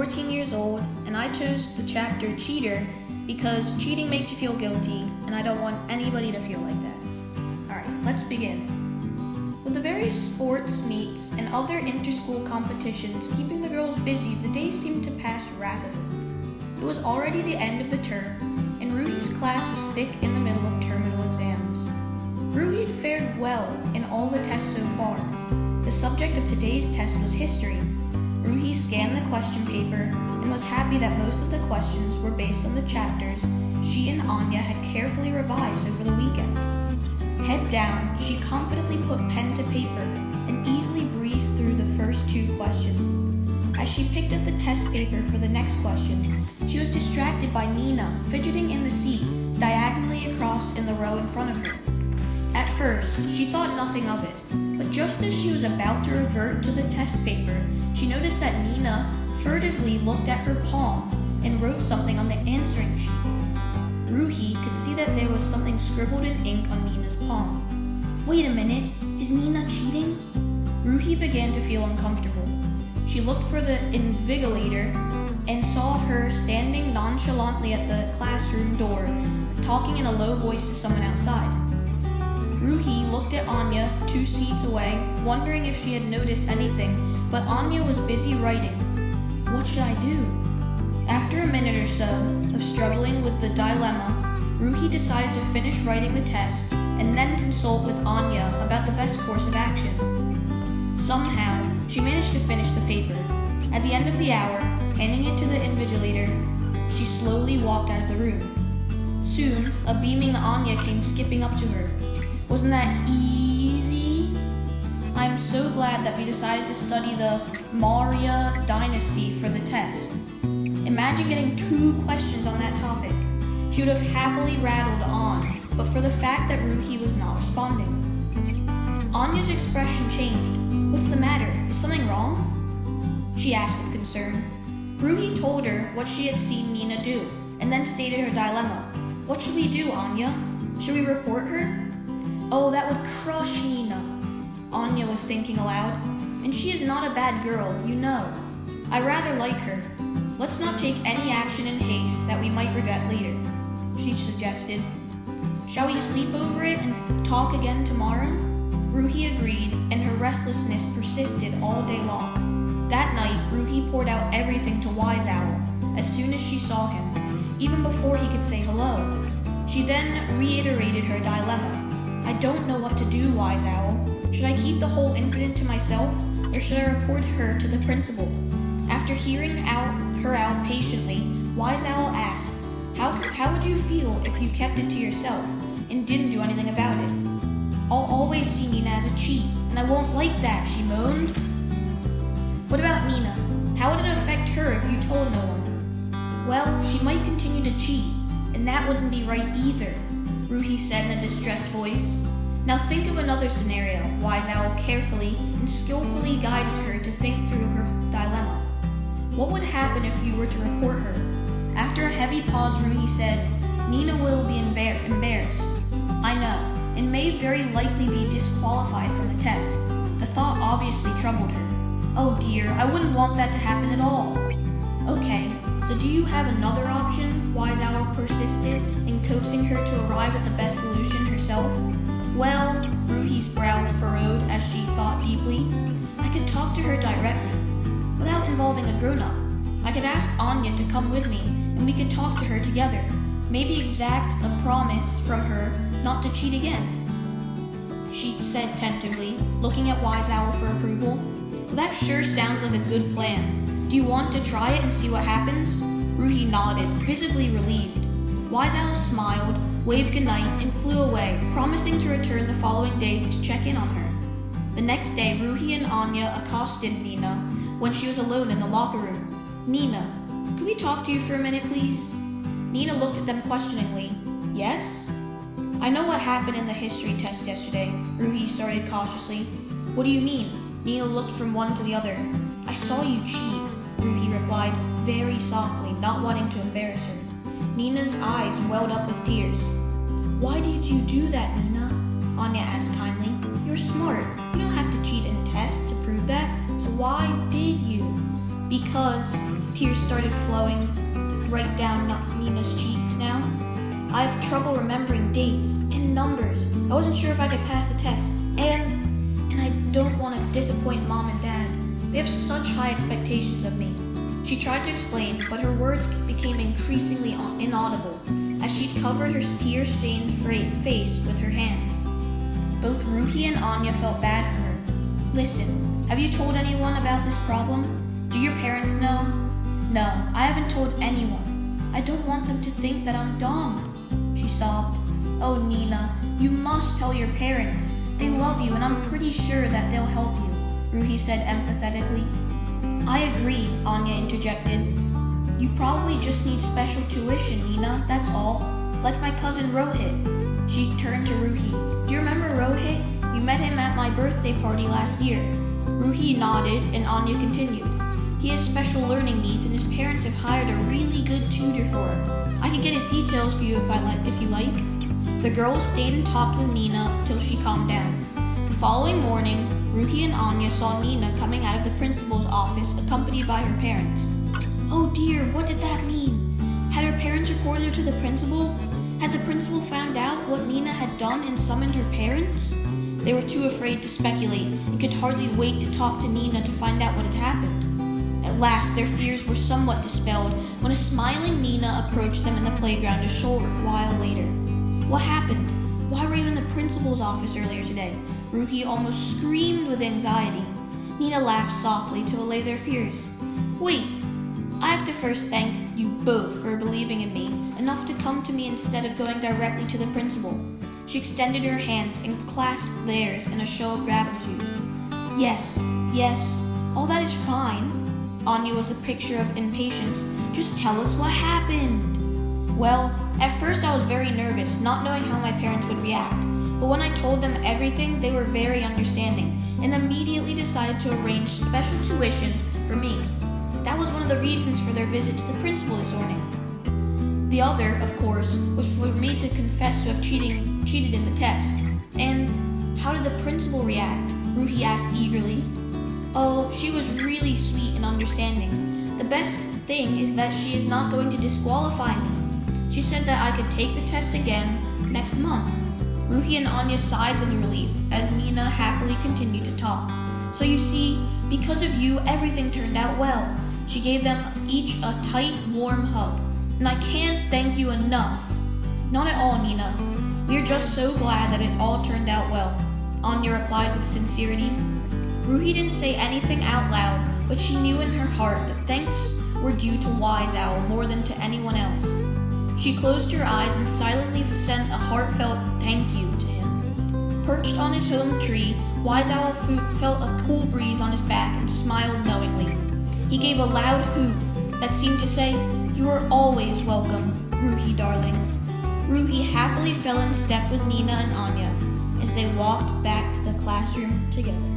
14 years old, and I chose the chapter Cheater because cheating makes you feel guilty, and I don't want anybody to feel like that. Alright, let's begin. With the various sports meets and other inter-school competitions keeping the girls busy, the days seemed to pass rapidly. It was already the end of the term, and Ruhi's class was thick in the middle of terminal exams. Ruhi had fared well in all the tests so far. The subject of today's test was history. Ruhi scanned the question paper and was happy that most of the questions were based on the chapters she and Anya had carefully revised over the weekend. Head down, she confidently put pen to paper and easily breezed through the first two questions. As she picked up the test paper for the next question, she was distracted by Nina fidgeting in the seat diagonally across in the row in front of her. At first, she thought nothing of it, but just as she was about to revert to the test paper, she noticed that Nina furtively looked at her palm and wrote something on the answering sheet. Ruhi could see that there was something scribbled in ink on Nina's palm. Wait a minute, is Nina cheating? Ruhi began to feel uncomfortable. She looked for the invigilator and saw her standing nonchalantly at the classroom door, talking in a low voice to someone outside. Ruhi looked at Anya 2 seats away, wondering if she had noticed anything, but Anya was busy writing. What should I do? After a minute or so of struggling with the dilemma, Ruhi decided to finish writing the test and then consult with Anya about the best course of action. Somehow, she managed to finish the paper. At the end of the hour, handing it to the invigilator, she slowly walked out of the room. Soon, a beaming Anya came skipping up to her. Wasn't that easy? I'm so glad that we decided to study the Maurya dynasty for the test. Imagine getting 2 questions on that topic. She would have happily rattled on, but for the fact that Ruhi was not responding. Anya's expression changed. What's the matter? Is something wrong? She asked with concern. Ruhi told her what she had seen Nina do, and then stated her dilemma. What should we do, Anya? Should we report her? Oh, that would crush Nina, Anya was thinking aloud. And she is not a bad girl, you know. I rather like her. Let's not take any action in haste that we might regret later, she suggested. Shall we sleep over it and talk again tomorrow? Ruhi agreed, and her restlessness persisted all day long. That night, Ruhi poured out everything to Wise Owl as soon as she saw him, even before he could say hello. She then reiterated her dilemma. I don't know what to do, Wise Owl. Should I keep the whole incident to myself, or should I report her to the principal? After hearing her out patiently, Wise Owl asked, How would you feel if you kept it to yourself and didn't do anything about it? I'll always see Nina as a cheat, and I won't like that, she moaned. What about Nina? How would it affect her if you told no one? Well, she might continue to cheat, and that wouldn't be right either, Ruhi said in a distressed voice. Now think of another scenario. Wise Owl carefully and skillfully guided her to think through her dilemma. What would happen if you were to report her? After a heavy pause, Ruhi said, Nina will be embarrassed. I know, and may very likely be disqualified from the test. The thought obviously troubled her. Oh dear, I wouldn't want that to happen at all. Okay, so do you have another option? Wise Owl persisted in coaxing her to arrive at the best solution herself. Well, Ruhi's brow furrowed as she thought deeply. I could talk to her directly, without involving a grown-up. I could ask Anya to come with me, and we could talk to her together. Maybe exact a promise from her not to cheat again, she said tentatively, looking at Wise Owl for approval. Well, that sure sounds like a good plan. Do you want to try it and see what happens? Ruhi nodded, visibly relieved. Wise Owl smiled, waved goodnight, and flew away, promising to return the following day to check in on her. The next day, Ruhi and Anya accosted Nina when she was alone in the locker room. Nina, could we talk to you for a minute, please? Nina looked at them questioningly. Yes? I know what happened in the history test yesterday, Ruhi started cautiously. What do you mean? Nina looked from one to the other. I saw you cheat, Ruhi replied, very softly, not wanting to embarrass her. Nina's eyes welled up with tears. Why did you do that, Nina? Anya asked kindly. You're smart. You don't have to cheat in tests to prove that. So why did you? Because Tears started flowing right down Nina's cheeks now. I have trouble remembering dates and numbers. I wasn't sure if I could pass the test. And I don't want to disappoint Mom and Dad. They have such high expectations of me. She tried to explain, but her words became increasingly inaudible as she covered her tear-stained face with her hands. Both Ruhi and Anya felt bad for her. Listen, have you told anyone about this problem? Do your parents know? No, I haven't told anyone. I don't want them to think that I'm dumb. She sobbed. Oh, Nina, you must tell your parents. They love you and I'm pretty sure that they'll help you, Ruhi said empathetically. I agree, Anya interjected. You probably just need special tuition, Nina, that's all. Like my cousin Rohit. She turned to Ruhi. Do you remember Rohit? You met him at my birthday party last year. Ruhi nodded and Anya continued. He has special learning needs and his parents have hired a really good tutor for him. I can get his details for you if you like. The girls stayed and talked with Nina till she calmed down. The following morning, Ruhi and Anya saw Nina coming out of the principal's office accompanied by her parents. Oh dear, what did that mean? Had her parents reported her to the principal? Had the principal found out what Nina had done and summoned her parents? They were too afraid to speculate and could hardly wait to talk to Nina to find out what had happened. At last, their fears were somewhat dispelled when a smiling Nina approached them in the playground a short while later. What happened? Why were you in the principal's office earlier today? Ruhi almost screamed with anxiety. Nina laughed softly to allay their fears. Wait, I have to first thank you both for believing in me enough to come to me instead of going directly to the principal. She extended her hands and clasped theirs in a show of gratitude. Yes, all that is fine. Anya was a picture of impatience. Just tell us what happened. Well, at first I was very nervous, not knowing how my parents would react. But when I told them everything, they were very understanding and immediately decided to arrange special tuition for me. That was one of the reasons for their visit to the principal this morning. The other, of course, was for me to confess to have cheated in the test. And how did the principal react? Ruhi asked eagerly. Oh, she was really sweet and understanding. The best thing is that she is not going to disqualify me. She said that I could take the test again next month. Ruhi and Anya sighed with relief as Nina happily continued to talk. So you see, because of you, everything turned out well. She gave them each a tight, warm hug. And I can't thank you enough. Not at all, Nina. We are just so glad that it all turned out well, Anya replied with sincerity. Ruhi didn't say anything out loud, but she knew in her heart that thanks were due to Wise Owl more than to anyone else. She closed her eyes and silently sent a heartfelt thank you to him. Perched on his home tree, Wise Owl felt a cool breeze on his back and smiled knowingly. He gave a loud hoot that seemed to say, "You are always welcome, Ruhi darling." Ruhi happily fell in step with Nina and Anya as they walked back to the classroom together.